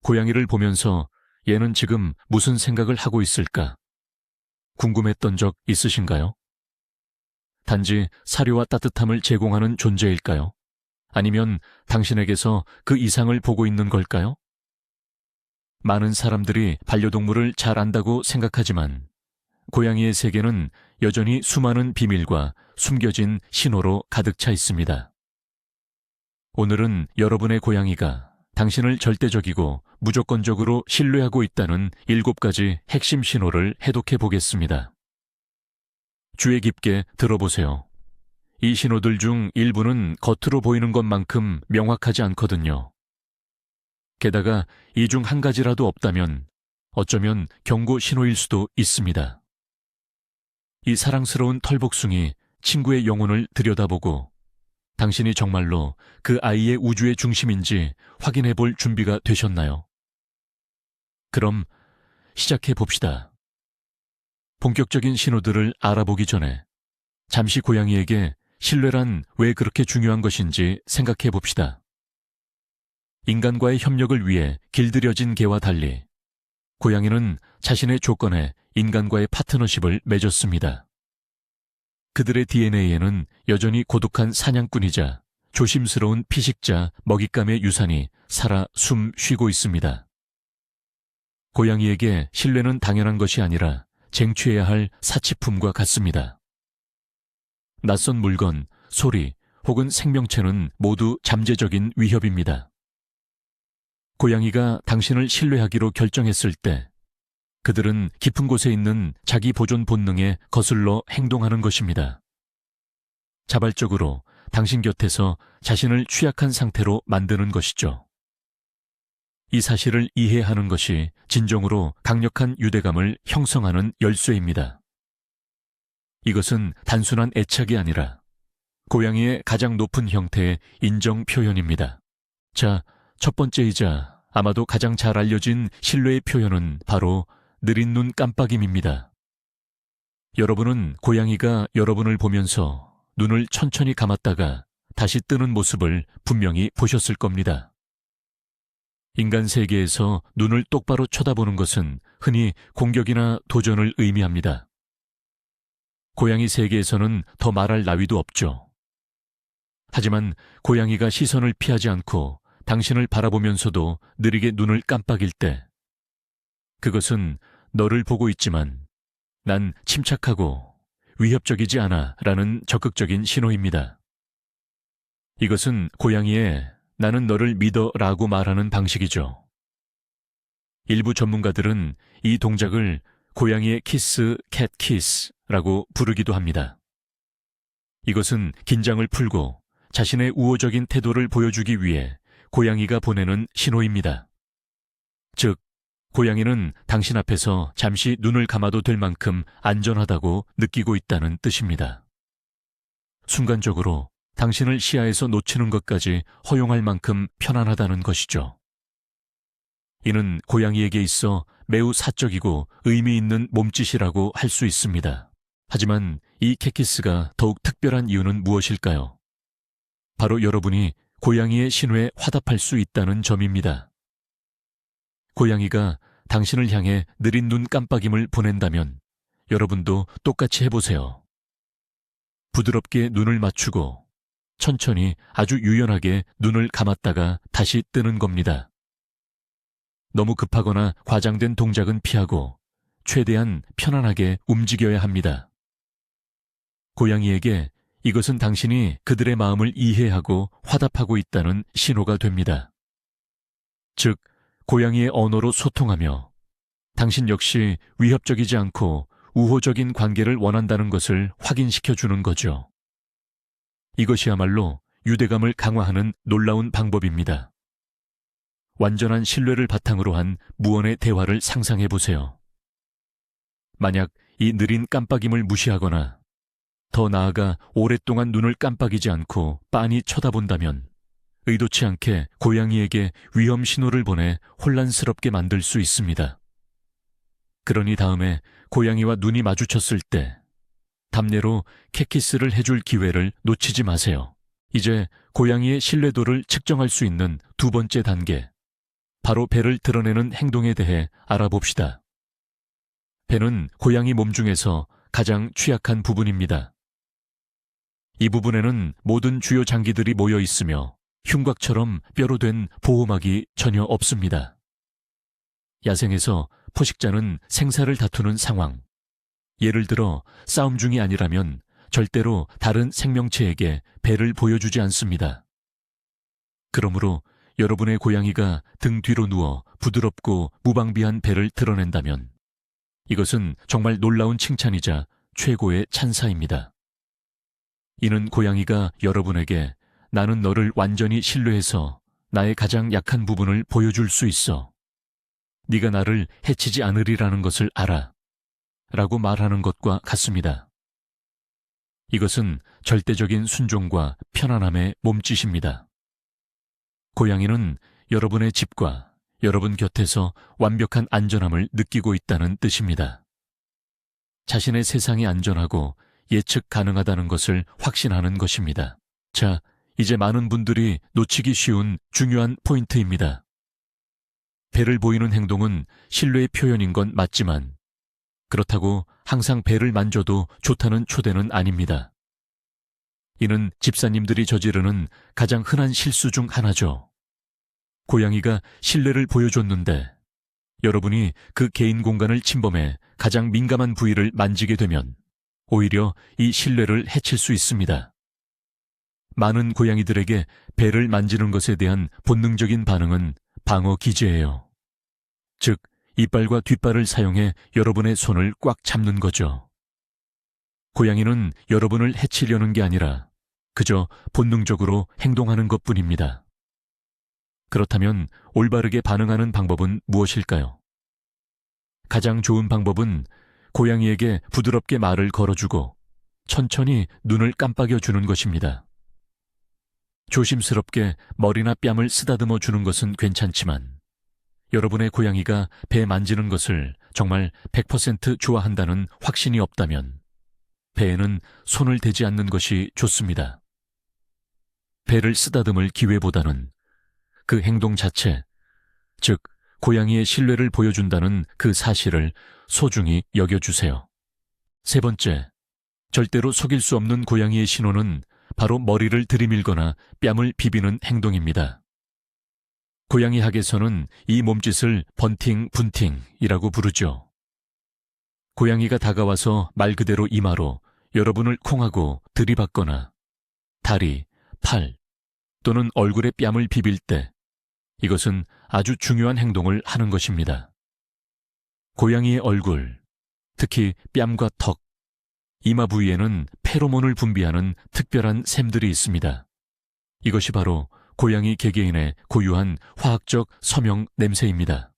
고양이를 보면서 얘는 지금 무슨 생각을 하고 있을까? 궁금했던 적 있으신가요? 단지 사료와 따뜻함을 제공하는 존재일까요? 아니면 당신에게서 그 이상을 보고 있는 걸까요? 많은 사람들이 반려동물을 잘 안다고 생각하지만 고양이의 세계는 여전히 수많은 비밀과 숨겨진 신호로 가득 차 있습니다. 오늘은 여러분의 고양이가 당신을 절대적이고 무조건적으로 신뢰하고 있다는 7가지 핵심 신호를 해독해 보겠습니다. 주의 깊게 들어보세요. 이 신호들 중 일부는 겉으로 보이는 것만큼 명확하지 않거든요. 게다가 이 중 한 가지라도 없다면 어쩌면 경고 신호일 수도 있습니다. 이 사랑스러운 털복숭이 친구의 영혼을 들여다보고 당신이 정말로 그 아이의 우주의 중심인지 확인해 볼 준비가 되셨나요? 그럼 시작해 봅시다. 본격적인 신호들을 알아보기 전에 잠시 고양이에게 신뢰란 왜 그렇게 중요한 것인지 생각해 봅시다. 인간과의 협력을 위해 길들여진 개와 달리 고양이는 자신의 조건에 인간과의 파트너십을 맺었습니다. 그들의 DNA에는 여전히 고독한 사냥꾼이자 조심스러운 피식자 먹잇감의 유산이 살아 숨 쉬고 있습니다. 고양이에게 신뢰는 당연한 것이 아니라 쟁취해야 할 사치품과 같습니다. 낯선 물건, 소리 혹은 생명체는 모두 잠재적인 위협입니다. 고양이가 당신을 신뢰하기로 결정했을 때 그들은 깊은 곳에 있는 자기 보존 본능에 거슬러 행동하는 것입니다. 자발적으로 당신 곁에서 자신을 취약한 상태로 만드는 것이죠. 이 사실을 이해하는 것이 진정으로 강력한 유대감을 형성하는 열쇠입니다. 이것은 단순한 애착이 아니라 고양이의 가장 높은 형태의 인정 표현입니다. 자, 첫 번째이자 아마도 가장 잘 알려진 신뢰의 표현은 바로 느린 눈 깜빡임입니다. 여러분은 고양이가 여러분을 보면서 눈을 천천히 감았다가 다시 뜨는 모습을 분명히 보셨을 겁니다. 인간 세계에서 눈을 똑바로 쳐다보는 것은 흔히 공격이나 도전을 의미합니다. 고양이 세계에서는 더 말할 나위도 없죠. 하지만 고양이가 시선을 피하지 않고 당신을 바라보면서도 느리게 눈을 깜빡일 때 그것은 너를 보고 있지만 난 침착하고 위협적이지 않아 라는 적극적인 신호입니다. 이것은 고양이의 나는 너를 믿어 라고 말하는 방식이죠. 일부 전문가들은 이 동작을 고양이의 키스, 캣 키스라고 부르기도 합니다. 이것은 긴장을 풀고 자신의 우호적인 태도를 보여주기 위해 고양이가 보내는 신호입니다. 즉, 고양이는 당신 앞에서 잠시 눈을 감아도 될 만큼 안전하다고 느끼고 있다는 뜻입니다. 순간적으로 당신을 시야에서 놓치는 것까지 허용할 만큼 편안하다는 것이죠. 이는 고양이에게 있어 매우 사적이고 의미 있는 몸짓이라고 할 수 있습니다. 하지만 이 캣키스가 더욱 특별한 이유는 무엇일까요? 바로 여러분이 고양이의 신호에 화답할 수 있다는 점입니다. 고양이가 당신을 향해 느린 눈 깜빡임을 보낸다면 여러분도 똑같이 해보세요. 부드럽게 눈을 맞추고 천천히 아주 유연하게 눈을 감았다가 다시 뜨는 겁니다. 너무 급하거나 과장된 동작은 피하고 최대한 편안하게 움직여야 합니다. 고양이에게 이것은 당신이 그들의 마음을 이해하고 화답하고 있다는 신호가 됩니다. 즉, 고양이의 언어로 소통하며 당신 역시 위협적이지 않고 우호적인 관계를 원한다는 것을 확인시켜 주는 거죠. 이것이야말로 유대감을 강화하는 놀라운 방법입니다. 완전한 신뢰를 바탕으로 한 무언의 대화를 상상해 보세요. 만약 이 느린 깜빡임을 무시하거나 더 나아가 오랫동안 눈을 깜빡이지 않고 빤히 쳐다본다면 의도치 않게 고양이에게 위험 신호를 보내 혼란스럽게 만들 수 있습니다. 그러니 다음에 고양이와 눈이 마주쳤을 때 답례로 캣키스를 해줄 기회를 놓치지 마세요. 이제 고양이의 신뢰도를 측정할 수 있는 두 번째 단계, 바로 배를 드러내는 행동에 대해 알아봅시다. 배는 고양이 몸 중에서 가장 취약한 부분입니다. 이 부분에는 모든 주요 장기들이 모여 있으며 흉곽처럼 뼈로 된 보호막이 전혀 없습니다. 야생에서 포식자는 생사를 다투는 상황, 예를 들어 싸움 중이 아니라면 절대로 다른 생명체에게 배를 보여주지 않습니다. 그러므로 여러분의 고양이가 등 뒤로 누워 부드럽고 무방비한 배를 드러낸다면 이것은 정말 놀라운 칭찬이자 최고의 찬사입니다. 이는 고양이가 여러분에게 나는 너를 완전히 신뢰해서 나의 가장 약한 부분을 보여줄 수 있어. 네가 나를 해치지 않으리라는 것을 알아. 라고 말하는 것과 같습니다. 이것은 절대적인 순종과 편안함의 몸짓입니다. 고양이는 여러분의 집과 여러분 곁에서 완벽한 안전함을 느끼고 있다는 뜻입니다. 자신의 세상이 안전하고 예측 가능하다는 것을 확신하는 것입니다. 자, 이제 많은 분들이 놓치기 쉬운 중요한 포인트입니다. 배를 보이는 행동은 신뢰의 표현인 건 맞지만 그렇다고 항상 배를 만져도 좋다는 초대는 아닙니다. 이는 집사님들이 저지르는 가장 흔한 실수 중 하나죠. 고양이가 신뢰를 보여줬는데 여러분이 그 개인 공간을 침범해 가장 민감한 부위를 만지게 되면 오히려 이 신뢰를 해칠 수 있습니다. 많은 고양이들에게 배를 만지는 것에 대한 본능적인 반응은 방어 기제예요. 즉, 이빨과 뒷발을 사용해 여러분의 손을 꽉 잡는 거죠. 고양이는 여러분을 해치려는 게 아니라 그저 본능적으로 행동하는 것뿐입니다. 그렇다면 올바르게 반응하는 방법은 무엇일까요? 가장 좋은 방법은 고양이에게 부드럽게 말을 걸어주고 천천히 눈을 깜빡여 주는 것입니다. 조심스럽게 머리나 뺨을 쓰다듬어 주는 것은 괜찮지만 여러분의 고양이가 배 만지는 것을 정말 100% 좋아한다는 확신이 없다면 배에는 손을 대지 않는 것이 좋습니다. 배를 쓰다듬을 기회보다는 그 행동 자체, 즉 고양이의 신뢰를 보여준다는 그 사실을 소중히 여겨주세요. 세 번째, 절대로 속일 수 없는 고양이의 신호는 바로 머리를 들이밀거나 뺨을 비비는 행동입니다. 고양이 학에서는 이 몸짓을 번팅, 분팅이라고 부르죠. 고양이가 다가와서 말 그대로 이마로 여러분을 콩하고 들이받거나 다리, 팔 또는 얼굴에 뺨을 비빌 때 이것은 아주 중요한 행동을 하는 것입니다. 고양이의 얼굴, 특히 뺨과 턱, 이마 부위에는 페로몬을 분비하는 특별한 샘들이 있습니다. 이것이 바로 고양이 개개인의 고유한 화학적 서명 냄새입니다.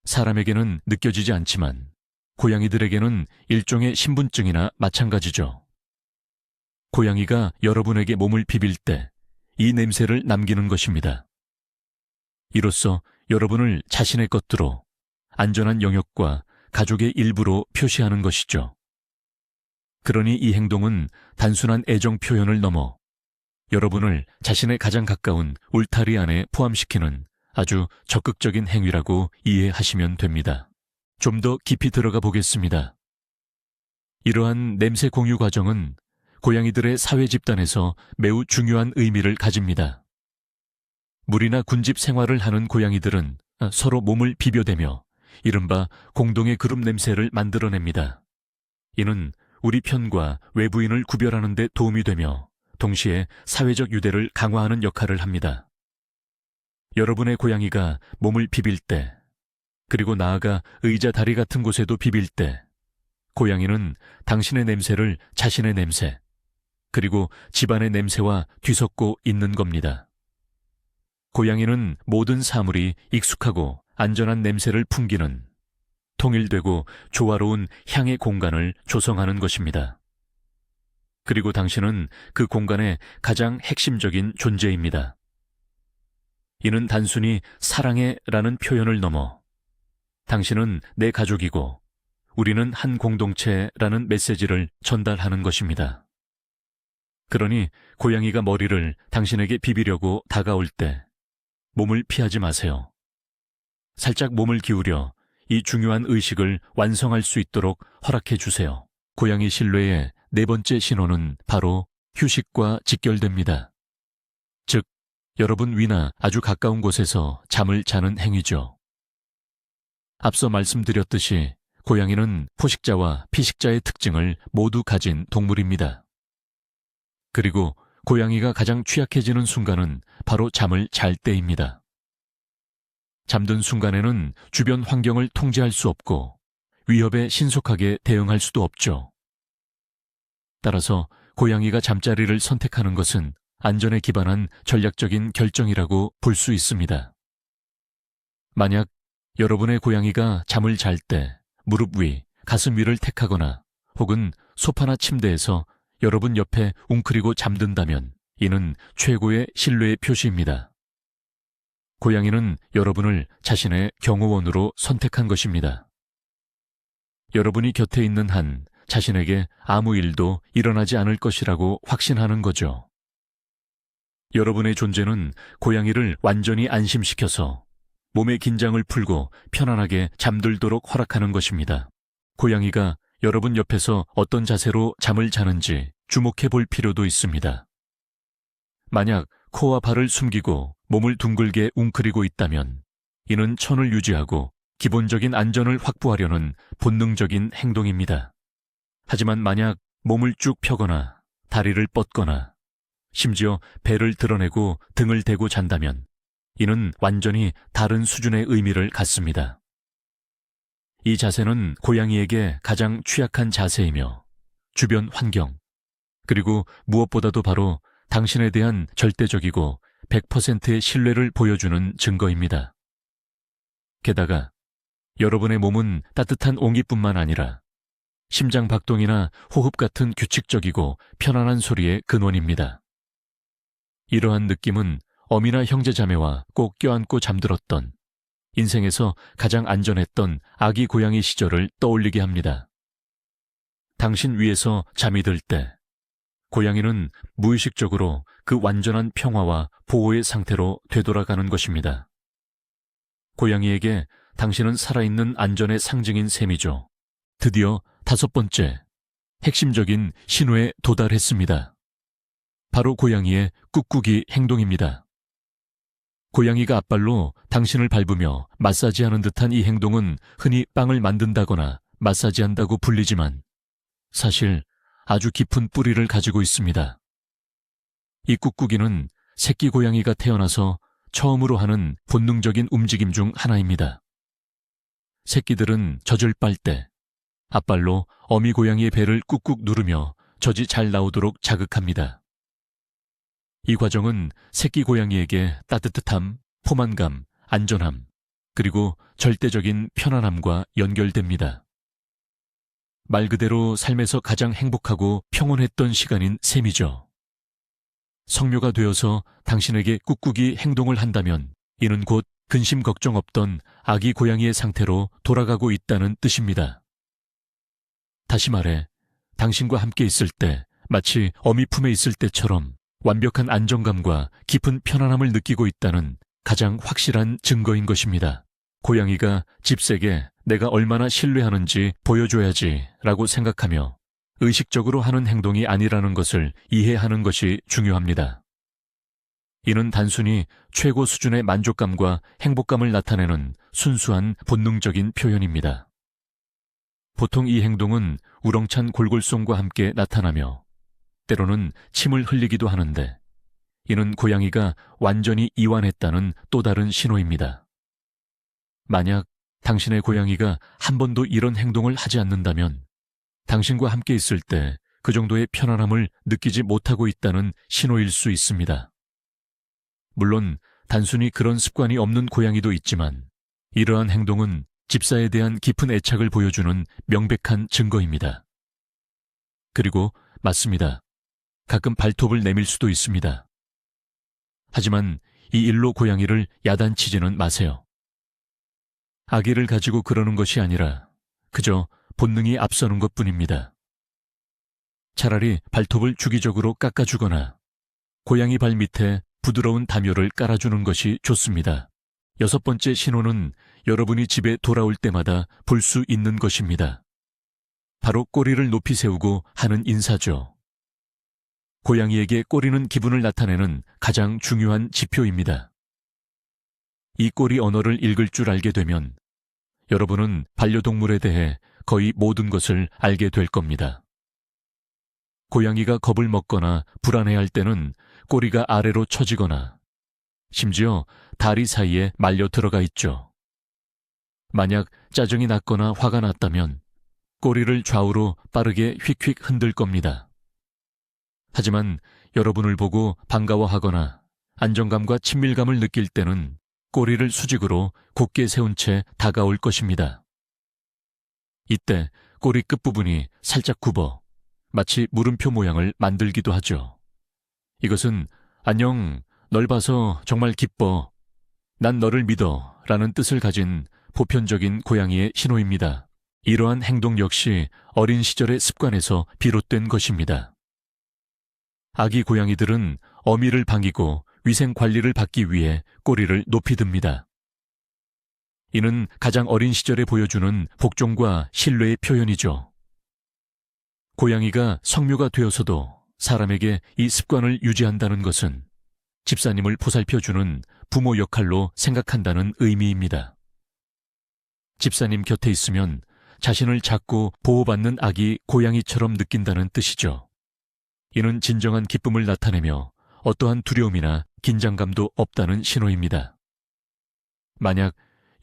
사람에게는 느껴지지 않지만 고양이들에게는 일종의 신분증이나 마찬가지죠. 고양이가 여러분에게 몸을 비빌 때 이 냄새를 남기는 것입니다. 이로써 여러분을 자신의 것들로 안전한 영역과 가족의 일부로 표시하는 것이죠. 그러니 이 행동은 단순한 애정 표현을 넘어 여러분을 자신의 가장 가까운 울타리 안에 포함시키는 아주 적극적인 행위라고 이해하시면 됩니다. 좀 더 깊이 들어가 보겠습니다. 이러한 냄새 공유 과정은 고양이들의 사회 집단에서 매우 중요한 의미를 가집니다. 무리나 군집 생활을 하는 고양이들은 서로 몸을 비벼대며 이른바 공동의 그룹 냄새를 만들어냅니다. 이는 우리 편과 외부인을 구별하는 데 도움이 되며 동시에 사회적 유대를 강화하는 역할을 합니다. 여러분의 고양이가 몸을 비빌 때, 그리고 나아가 의자 다리 같은 곳에도 비빌 때, 고양이는 당신의 냄새를 자신의 냄새, 그리고 집안의 냄새와 뒤섞고 있는 겁니다. 고양이는 모든 사물이 익숙하고 안전한 냄새를 풍기는 통일되고 조화로운 향의 공간을 조성하는 것입니다. 그리고 당신은 그 공간의 가장 핵심적인 존재입니다. 이는 단순히 사랑해라는 표현을 넘어 당신은 내 가족이고 우리는 한 공동체라는 메시지를 전달하는 것입니다. 그러니 고양이가 머리를 당신에게 비비려고 다가올 때 몸을 피하지 마세요. 살짝 몸을 기울여 이 중요한 의식을 완성할 수 있도록 허락해 주세요. 고양이 신뢰의 네 번째 신호는 바로 휴식과 직결됩니다. 즉, 여러분 위나 아주 가까운 곳에서 잠을 자는 행위죠. 앞서 말씀드렸듯이 고양이는 포식자와 피식자의 특징을 모두 가진 동물입니다. 그리고 고양이가 가장 취약해지는 순간은 바로 잠을 잘 때입니다. 잠든 순간에는 주변 환경을 통제할 수 없고 위협에 신속하게 대응할 수도 없죠. 따라서 고양이가 잠자리를 선택하는 것은 안전에 기반한 전략적인 결정이라고 볼 수 있습니다. 만약 여러분의 고양이가 잠을 잘 때 무릎 위, 가슴 위를 택하거나 혹은 소파나 침대에서 여러분 옆에 웅크리고 잠든다면 이는 최고의 신뢰의 표시입니다. 고양이는 여러분을 자신의 경호원으로 선택한 것입니다. 여러분이 곁에 있는 한 자신에게 아무 일도 일어나지 않을 것이라고 확신하는 거죠. 여러분의 존재는 고양이를 완전히 안심시켜서 몸의 긴장을 풀고 편안하게 잠들도록 허락하는 것입니다. 고양이가 여러분 옆에서 어떤 자세로 잠을 자는지 주목해 볼 필요도 있습니다. 만약 코와 발을 숨기고 몸을 둥글게 웅크리고 있다면 이는 천을 유지하고 기본적인 안전을 확보하려는 본능적인 행동입니다. 하지만 만약 몸을 쭉 펴거나 다리를 뻗거나 심지어 배를 드러내고 등을 대고 잔다면 이는 완전히 다른 수준의 의미를 갖습니다. 이 자세는 고양이에게 가장 취약한 자세이며 주변 환경, 그리고 무엇보다도 바로 당신에 대한 절대적이고 100%의 신뢰를 보여주는 증거입니다. 게다가 여러분의 몸은 따뜻한 온기뿐만 아니라 심장 박동이나 호흡 같은 규칙적이고 편안한 소리의 근원입니다. 이러한 느낌은 어미나 형제자매와 꼭 껴안고 잠들었던 인생에서 가장 안전했던 아기 고양이 시절을 떠올리게 합니다. 당신 위에서 잠이 들 때 고양이는 무의식적으로 그 완전한 평화와 보호의 상태로 되돌아가는 것입니다. 고양이에게 당신은 살아있는 안전의 상징인 셈이죠. 드디어 5번째, 핵심적인 신호에 도달했습니다. 바로 고양이의 꾹꾹이 행동입니다. 고양이가 앞발로 당신을 밟으며 마사지하는 듯한 이 행동은 흔히 빵을 만든다거나 마사지한다고 불리지만 사실 아주 깊은 뿌리를 가지고 있습니다. 이 꾹꾹이는 새끼 고양이가 태어나서 처음으로 하는 본능적인 움직임 중 하나입니다. 새끼들은 젖을 빨 때 앞발로 어미 고양이의 배를 꾹꾹 누르며 젖이 잘 나오도록 자극합니다. 이 과정은 새끼 고양이에게 따뜻함, 포만감, 안전함, 그리고 절대적인 편안함과 연결됩니다. 말 그대로 삶에서 가장 행복하고 평온했던 시간인 셈이죠. 성묘가 되어서 당신에게 꾹꾹이 행동을 한다면 이는 곧 근심 걱정 없던 아기 고양이의 상태로 돌아가고 있다는 뜻입니다. 다시 말해, 당신과 함께 있을 때 마치 어미 품에 있을 때처럼 완벽한 안정감과 깊은 편안함을 느끼고 있다는 가장 확실한 증거인 것입니다. 고양이가 집세게 내가 얼마나 신뢰하는지 보여줘야지 라고 생각하며 의식적으로 하는 행동이 아니라는 것을 이해하는 것이 중요합니다. 이는 단순히 최고 수준의 만족감과 행복감을 나타내는 순수한 본능적인 표현입니다. 보통 이 행동은 우렁찬 골골송과 함께 나타나며 때로는 침을 흘리기도 하는데 이는 고양이가 완전히 이완했다는 또 다른 신호입니다. 만약 당신의 고양이가 한 번도 이런 행동을 하지 않는다면 당신과 함께 있을 때 그 정도의 편안함을 느끼지 못하고 있다는 신호일 수 있습니다. 물론 단순히 그런 습관이 없는 고양이도 있지만 이러한 행동은 집사에 대한 깊은 애착을 보여주는 명백한 증거입니다. 그리고 맞습니다. 가끔 발톱을 내밀 수도 있습니다. 하지만 이 일로 고양이를 야단치지는 마세요. 아기를 가지고 그러는 것이 아니라 그저 본능이 앞서는 것뿐입니다. 차라리 발톱을 주기적으로 깎아주거나 고양이 발 밑에 부드러운 담요를 깔아주는 것이 좋습니다. 6번째 신호는 여러분이 집에 돌아올 때마다 볼 수 있는 것입니다. 바로 꼬리를 높이 세우고 하는 인사죠. 고양이에게 꼬리는 기분을 나타내는 가장 중요한 지표입니다. 이 꼬리 언어를 읽을 줄 알게 되면 여러분은 반려동물에 대해 거의 모든 것을 알게 될 겁니다. 고양이가 겁을 먹거나 불안해할 때는 꼬리가 아래로 처지거나 심지어 다리 사이에 말려 들어가 있죠. 만약 짜증이 났거나 화가 났다면 꼬리를 좌우로 빠르게 휙휙 흔들 겁니다. 하지만 여러분을 보고 반가워하거나 안정감과 친밀감을 느낄 때는 꼬리를 수직으로 곧게 세운 채 다가올 것입니다. 이때 꼬리 끝부분이 살짝 굽어 마치 물음표 모양을 만들기도 하죠. 이것은 안녕, 널 봐서 정말 기뻐, 난 너를 믿어 라는 뜻을 가진 보편적인 고양이의 신호입니다. 이러한 행동 역시 어린 시절의 습관에서 비롯된 것입니다. 아기 고양이들은 어미를 반기고 위생 관리를 받기 위해 꼬리를 높이 듭니다. 이는 가장 어린 시절에 보여주는 복종과 신뢰의 표현이죠. 고양이가 성묘가 되어서도 사람에게 이 습관을 유지한다는 것은 집사님을 보살펴주는 부모 역할로 생각한다는 의미입니다. 집사님 곁에 있으면 자신을 찾고 보호받는 아기 고양이처럼 느낀다는 뜻이죠. 이는 진정한 기쁨을 나타내며 어떠한 두려움이나 긴장감도 없다는 신호입니다. 만약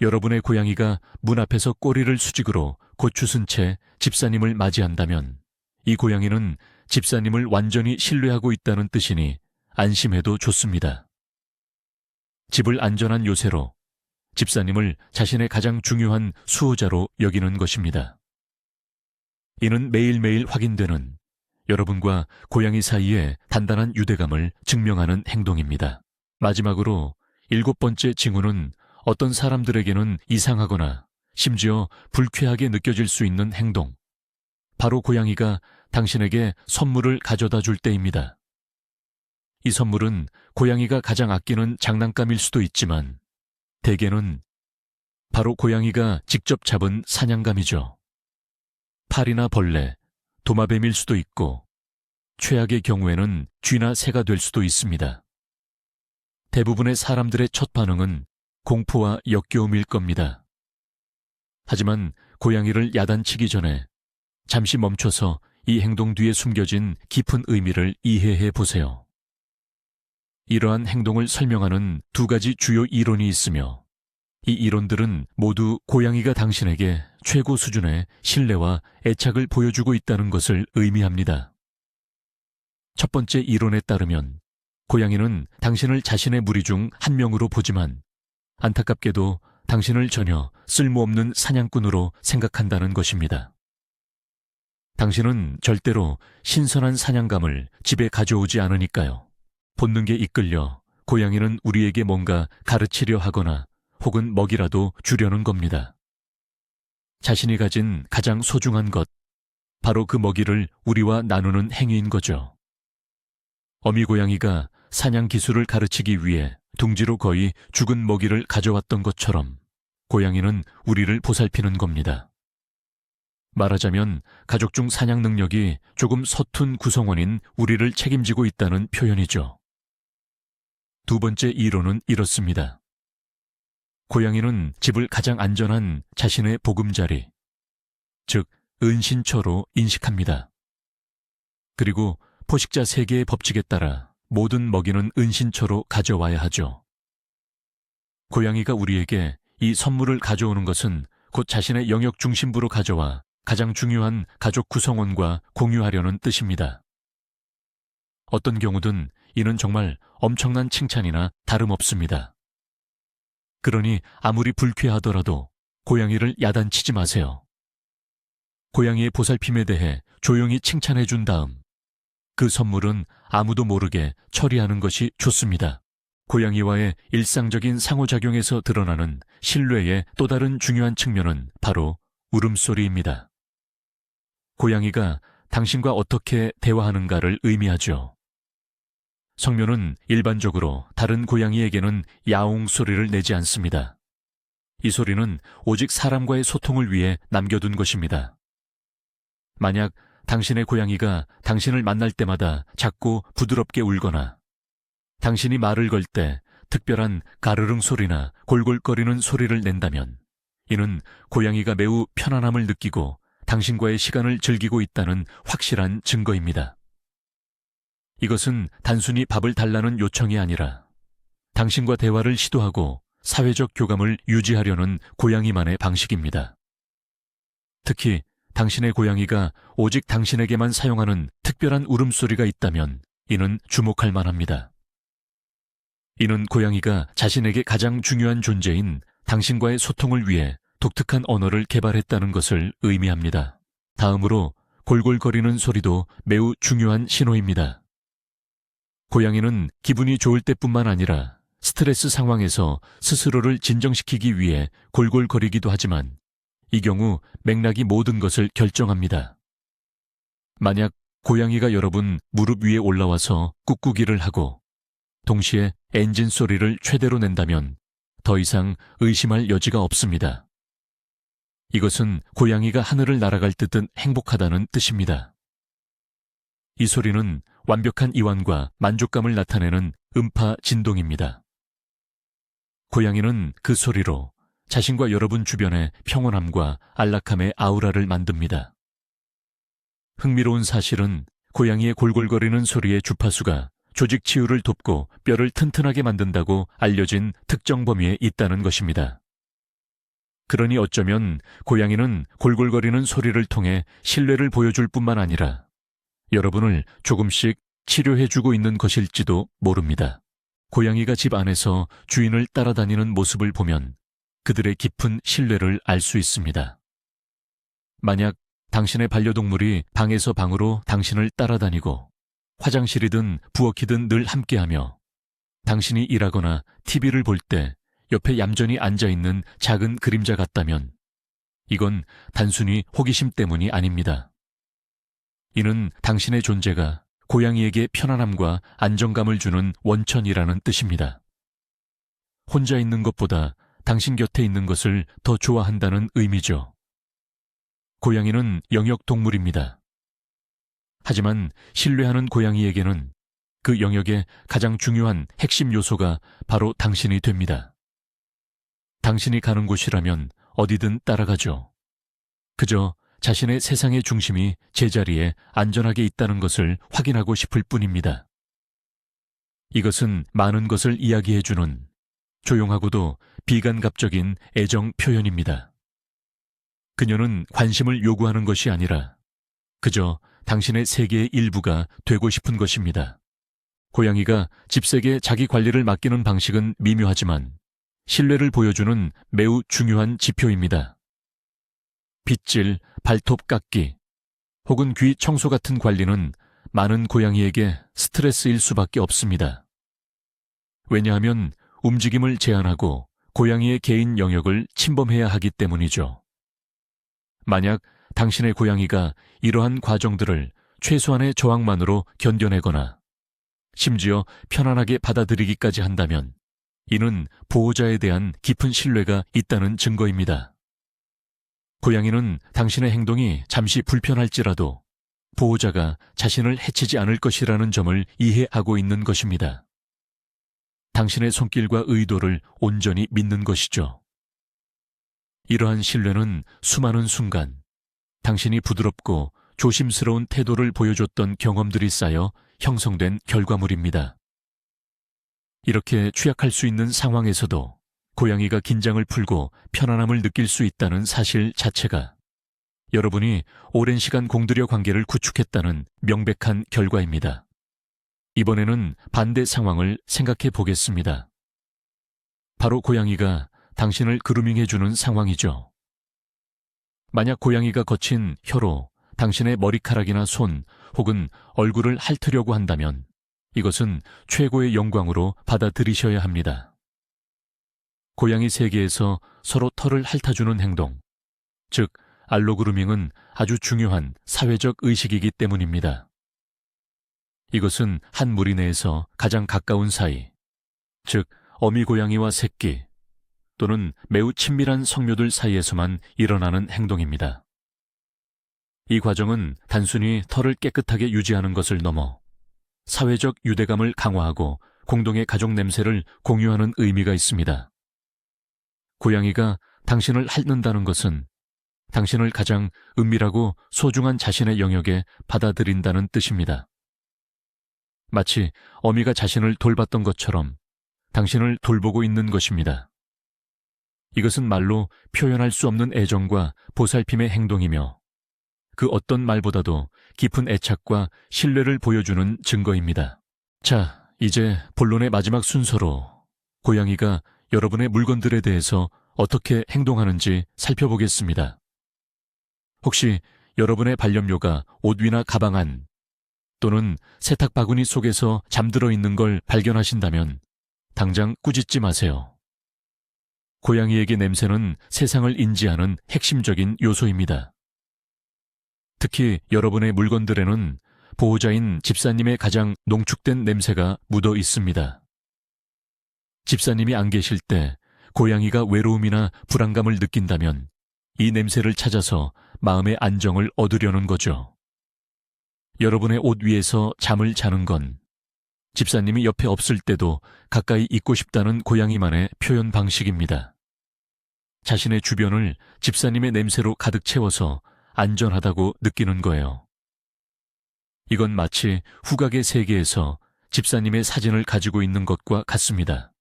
여러분의 고양이가 문 앞에서 꼬리를 수직으로 곧추순 채 집사님을 맞이한다면 이 고양이는 집사님을 완전히 신뢰하고 있다는 뜻이니 안심해도 좋습니다. 집을 안전한 요새로, 집사님을 자신의 가장 중요한 수호자로 여기는 것입니다. 이는 매일매일 확인되는 여러분과 고양이 사이의 단단한 유대감을 증명하는 행동입니다. 마지막으로 7번째 징후는 어떤 사람들에게는 이상하거나 심지어 불쾌하게 느껴질 수 있는 행동. 바로 고양이가 당신에게 선물을 가져다 줄 때입니다. 이 선물은 고양이가 가장 아끼는 장난감일 수도 있지만 대개는 바로 고양이가 직접 잡은 사냥감이죠. 파리나 벌레, 도마뱀일 수도 있고 최악의 경우에는 쥐나 새가 될 수도 있습니다. 대부분의 사람들의 첫 반응은 공포와 역겨움일 겁니다. 하지만 고양이를 야단치기 전에 잠시 멈춰서 이 행동 뒤에 숨겨진 깊은 의미를 이해해 보세요. 이러한 행동을 설명하는 2가지 주요 이론이 있으며 이 이론들은 모두 고양이가 당신에게 최고 수준의 신뢰와 애착을 보여주고 있다는 것을 의미합니다. 첫 번째 이론에 따르면 고양이는 당신을 자신의 무리 중 한 명으로 보지만 안타깝게도 당신을 전혀 쓸모없는 사냥꾼으로 생각한다는 것입니다. 당신은 절대로 신선한 사냥감을 집에 가져오지 않으니까요. 본능에 이끌려 고양이는 우리에게 뭔가 가르치려 하거나 혹은 먹이라도 주려는 겁니다. 자신이 가진 가장 소중한 것, 바로 그 먹이를 우리와 나누는 행위인 거죠. 어미 고양이가 사냥 기술을 가르치기 위해 둥지로 거의 죽은 먹이를 가져왔던 것처럼 고양이는 우리를 보살피는 겁니다. 말하자면 가족 중 사냥 능력이 조금 서툰 구성원인 우리를 책임지고 있다는 표현이죠. 2번째 이론은 이렇습니다. 고양이는 집을 가장 안전한 자신의 보금자리, 즉 은신처로 인식합니다. 그리고 포식자 세계의 법칙에 따라 모든 먹이는 은신처로 가져와야 하죠. 고양이가 우리에게 이 선물을 가져오는 것은 곧 자신의 영역 중심부로 가져와 가장 중요한 가족 구성원과 공유하려는 뜻입니다. 어떤 경우든 이는 정말 엄청난 칭찬이나 다름없습니다. 그러니 아무리 불쾌하더라도 고양이를 야단치지 마세요. 고양이의 보살핌에 대해 조용히 칭찬해 준 다음 그 선물은 아무도 모르게 처리하는 것이 좋습니다. 고양이와의 일상적인 상호작용에서 드러나는 신뢰의 또 다른 중요한 측면은 바로 울음소리입니다. 고양이가 당신과 어떻게 대화하는가를 의미하죠. 성묘는 일반적으로 다른 고양이에게는 야옹 소리를 내지 않습니다. 이 소리는 오직 사람과의 소통을 위해 남겨둔 것입니다. 만약 당신의 고양이가 당신을 만날 때마다 작고 부드럽게 울거나 당신이 말을 걸 때 특별한 가르릉 소리나 골골거리는 소리를 낸다면 이는 고양이가 매우 편안함을 느끼고 당신과의 시간을 즐기고 있다는 확실한 증거입니다. 이것은 단순히 밥을 달라는 요청이 아니라 당신과 대화를 시도하고 사회적 교감을 유지하려는 고양이만의 방식입니다. 특히 당신의 고양이가 오직 당신에게만 사용하는 특별한 울음소리가 있다면 이는 주목할 만합니다. 이는 고양이가 자신에게 가장 중요한 존재인 당신과의 소통을 위해 독특한 언어를 개발했다는 것을 의미합니다. 다음으로 골골거리는 소리도 매우 중요한 신호입니다. 고양이는 기분이 좋을 때뿐만 아니라 스트레스 상황에서 스스로를 진정시키기 위해 골골거리기도 하지만 이 경우 맥락이 모든 것을 결정합니다. 만약 고양이가 여러분 무릎 위에 올라와서 꾹꾹이를 하고 동시에 엔진 소리를 최대로 낸다면 더 이상 의심할 여지가 없습니다. 이것은 고양이가 하늘을 날아갈 듯 행복하다는 뜻입니다. 이 소리는 완벽한 이완과 만족감을 나타내는 음파 진동입니다. 고양이는 그 소리로 자신과 여러분 주변의 평온함과 안락함의 아우라를 만듭니다. 흥미로운 사실은 고양이의 골골거리는 소리의 주파수가 조직 치유를 돕고 뼈를 튼튼하게 만든다고 알려진 특정 범위에 있다는 것입니다. 그러니 어쩌면 고양이는 골골거리는 소리를 통해 신뢰를 보여줄 뿐만 아니라 여러분을 조금씩 치료해주고 있는 것일지도 모릅니다. 고양이가 집 안에서 주인을 따라다니는 모습을 보면 그들의 깊은 신뢰를 알 수 있습니다. 만약 당신의 반려동물이 방에서 방으로 당신을 따라다니고 화장실이든 부엌이든 늘 함께하며 당신이 일하거나 TV를 볼 때 옆에 얌전히 앉아있는 작은 그림자 같다면 이건 단순히 호기심 때문이 아닙니다. 이는 당신의 존재가 고양이에게 편안함과 안정감을 주는 원천이라는 뜻입니다. 혼자 있는 것보다 당신 곁에 있는 것을 더 좋아한다는 의미죠. 고양이는 영역동물입니다. 하지만 신뢰하는 고양이에게는 그 영역의 가장 중요한 핵심 요소가 바로 당신이 됩니다. 당신이 가는 곳이라면 어디든 따라가죠. 그저 자신의 세상의 중심이 제자리에 안전하게 있다는 것을 확인하고 싶을 뿐입니다. 이것은 많은 것을 이야기해주는 조용하고도 비간갑적인 애정 표현입니다. 그녀는 관심을 요구하는 것이 아니라 그저 당신의 세계의 일부가 되고 싶은 것입니다. 고양이가 집색에 자기 관리를 맡기는 방식은 미묘하지만 신뢰를 보여주는 매우 중요한 지표입니다. 빗질, 발톱 깎기, 혹은 귀 청소 같은 관리는 많은 고양이에게 스트레스일 수밖에 없습니다. 왜냐하면 움직임을 제한하고 고양이의 개인 영역을 침범해야 하기 때문이죠. 만약 당신의 고양이가 이러한 과정들을 최소한의 저항만으로 견뎌내거나 심지어 편안하게 받아들이기까지 한다면 이는 보호자에 대한 깊은 신뢰가 있다는 증거입니다. 고양이는 당신의 행동이 잠시 불편할지라도 보호자가 자신을 해치지 않을 것이라는 점을 이해하고 있는 것입니다. 당신의 손길과 의도를 온전히 믿는 것이죠. 이러한 신뢰는 수많은 순간 당신이 부드럽고 조심스러운 태도를 보여줬던 경험들이 쌓여 형성된 결과물입니다. 이렇게 취약할 수 있는 상황에서도 고양이가 긴장을 풀고 편안함을 느낄 수 있다는 사실 자체가 여러분이 오랜 시간 공들여 관계를 구축했다는 명백한 결과입니다. 이번에는 반대 상황을 생각해 보겠습니다. 바로 고양이가 당신을 그루밍해주는 상황이죠. 만약 고양이가 거친 혀로 당신의 머리카락이나 손 혹은 얼굴을 핥으려고 한다면 이것은 최고의 영광으로 받아들이셔야 합니다. 고양이 세계에서 서로 털을 핥아주는 행동, 즉 알로그루밍은 아주 중요한 사회적 의식이기 때문입니다. 이것은 한 무리 내에서 가장 가까운 사이, 즉 어미 고양이와 새끼, 또는 매우 친밀한 성묘들 사이에서만 일어나는 행동입니다. 이 과정은 단순히 털을 깨끗하게 유지하는 것을 넘어 사회적 유대감을 강화하고 공동의 가족 냄새를 공유하는 의미가 있습니다. 고양이가 당신을 핥는다는 것은 당신을 가장 은밀하고 소중한 자신의 영역에 받아들인다는 뜻입니다. 마치 어미가 자신을 돌봤던 것처럼 당신을 돌보고 있는 것입니다. 이것은 말로 표현할 수 없는 애정과 보살핌의 행동이며 그 어떤 말보다도 깊은 애착과 신뢰를 보여주는 증거입니다. 자, 이제 본론의 마지막 순서로 고양이가 여러분의 물건들에 대해서 어떻게 행동하는지 살펴보겠습니다. 혹시 여러분의 반려묘가 옷 위나 가방 안 또는 세탁 바구니 속에서 잠들어 있는 걸 발견하신다면 당장 꾸짖지 마세요. 고양이에게 냄새는 세상을 인지하는 핵심적인 요소입니다. 특히 여러분의 물건들에는 보호자인 집사님의 가장 농축된 냄새가 묻어 있습니다. 집사님이 안 계실 때 고양이가 외로움이나 불안감을 느낀다면 이 냄새를 찾아서 마음의 안정을 얻으려는 거죠. 여러분의 옷 위에서 잠을 자는 건 집사님이 옆에 없을 때도 가까이 있고 싶다는 고양이만의 표현 방식입니다. 자신의 주변을 집사님의 냄새로 가득 채워서 안전하다고 느끼는 거예요. 이건 마치 후각의 세계에서 집사님의 사진을 가지고 있는 것과 같습니다.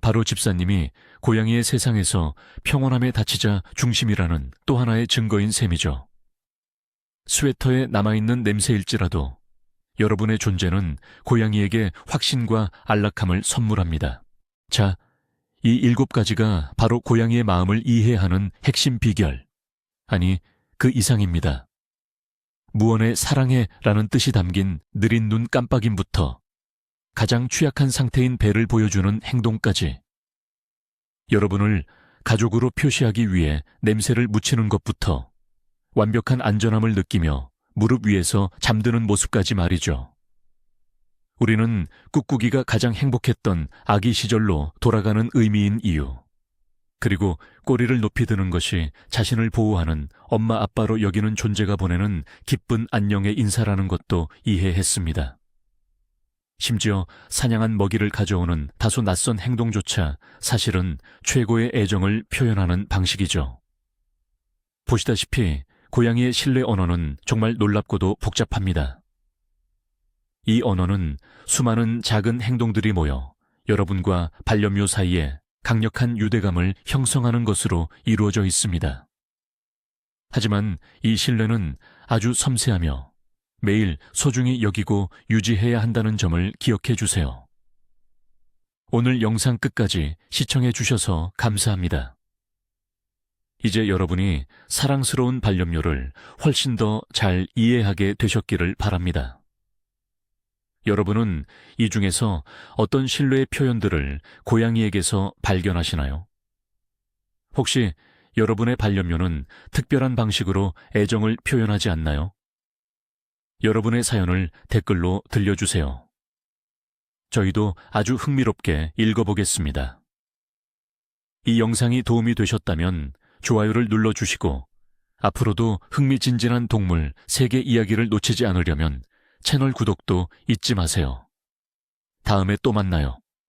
바로 집사님이 고양이의 세상에서 평온함에 닫히자 중심이라는 또 하나의 증거인 셈이죠. 스웨터에 남아있는 냄새일지라도 여러분의 존재는 고양이에게 확신과 안락함을 선물합니다. 자, 이 7가지가 바로 고양이의 마음을 이해하는 핵심 비결, 아니 그 이상입니다. 무언의 사랑해 라는 뜻이 담긴 느린 눈 깜빡임부터 가장 취약한 상태인 배를 보여주는 행동까지 여러분을 가족으로 표시하기 위해 냄새를 묻히는 것부터 완벽한 안전함을 느끼며 무릎 위에서 잠드는 모습까지 말이죠. 우리는 꾹꾹이가 가장 행복했던 아기 시절로 돌아가는 의미인 이유, 그리고 꼬리를 높이 드는 것이 자신을 보호하는 엄마 아빠로 여기는 존재가 보내는 기쁜 안녕의 인사라는 것도 이해했습니다. 심지어 사냥한 먹이를 가져오는 다소 낯선 행동조차 사실은 최고의 애정을 표현하는 방식이죠. 보시다시피 고양이의 신뢰 언어는 정말 놀랍고도 복잡합니다. 이 언어는 수많은 작은 행동들이 모여 여러분과 반려묘 사이에 강력한 유대감을 형성하는 것으로 이루어져 있습니다. 하지만 이 신뢰는 아주 섬세하며 매일 소중히 여기고 유지해야 한다는 점을 기억해 주세요. 오늘 영상 끝까지 시청해 주셔서 감사합니다. 이제 여러분이 사랑스러운 반려묘를 훨씬 더 잘 이해하게 되셨기를 바랍니다. 여러분은 이 중에서 어떤 신뢰의 표현들을 고양이에게서 발견하시나요? 혹시 여러분의 반려묘는 특별한 방식으로 애정을 표현하지 않나요? 여러분의 사연을 댓글로 들려주세요. 저희도 아주 흥미롭게 읽어보겠습니다. 이 영상이 도움이 되셨다면 좋아요를 눌러주시고 앞으로도 흥미진진한 동물 세계 이야기를 놓치지 않으려면 채널 구독도 잊지 마세요. 다음에 또 만나요.